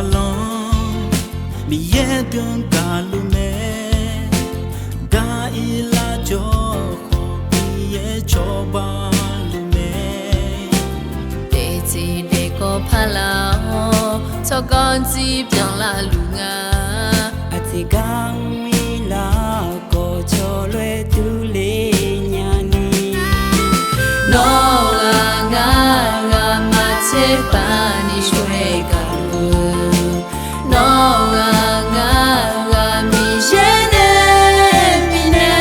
long mi ye dun galume ga ila jo mi ye choba lume de ti de ko phala cho con chi byang la lu nga ati gang mi la ko cho lue tu le nya ni no nga ma che pa ni shwe ka lu no nga mi je ne mi ne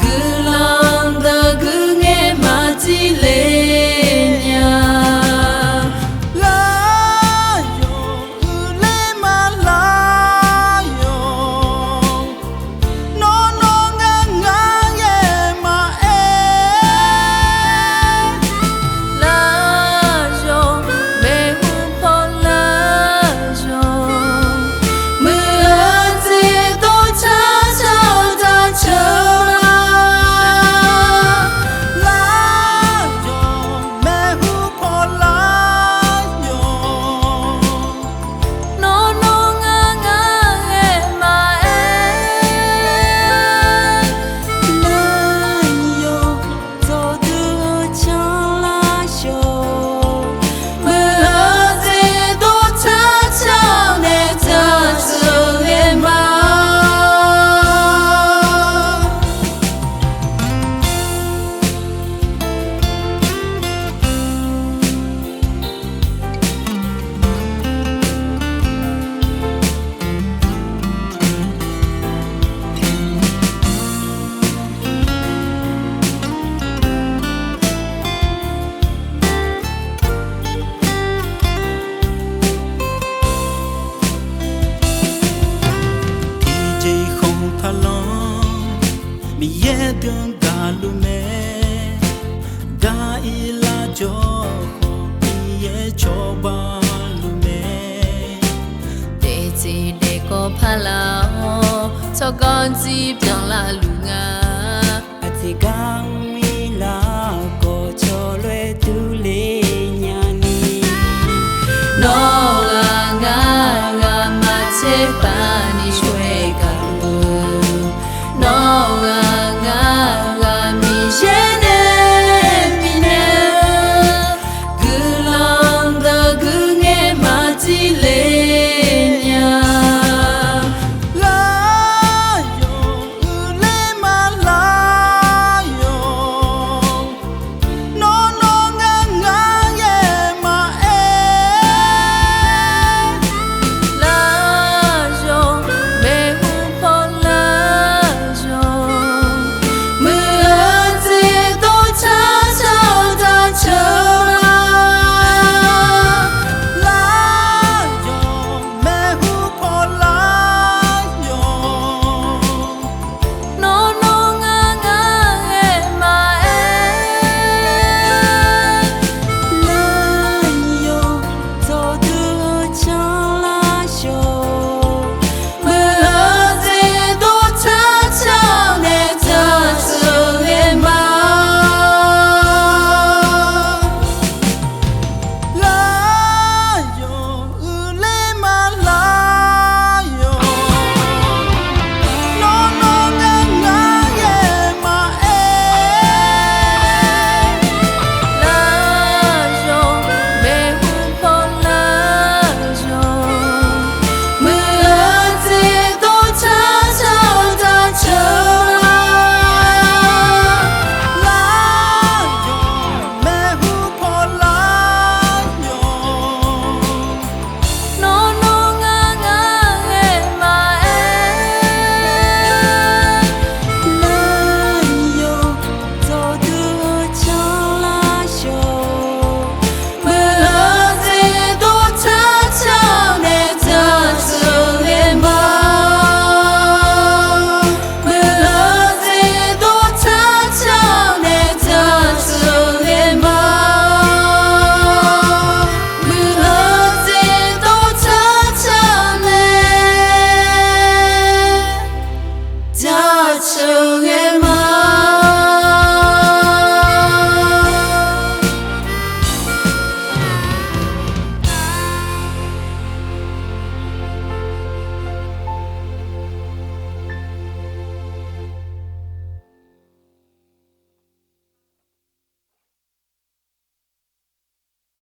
gu long da gu nge ma chi le nya la yo le ma la yo no nga ye ma la yo me hu po la yo mu ti to cha cha da cha la yo me hu po la yo no nga e ma la yo zo du cha la sho mu ti to cha cha ne cha cha le ma DJ không tha long mi ye dun galume ga ila jo mi ye choba lume de ti de ko phala cho con chi byang la lu nga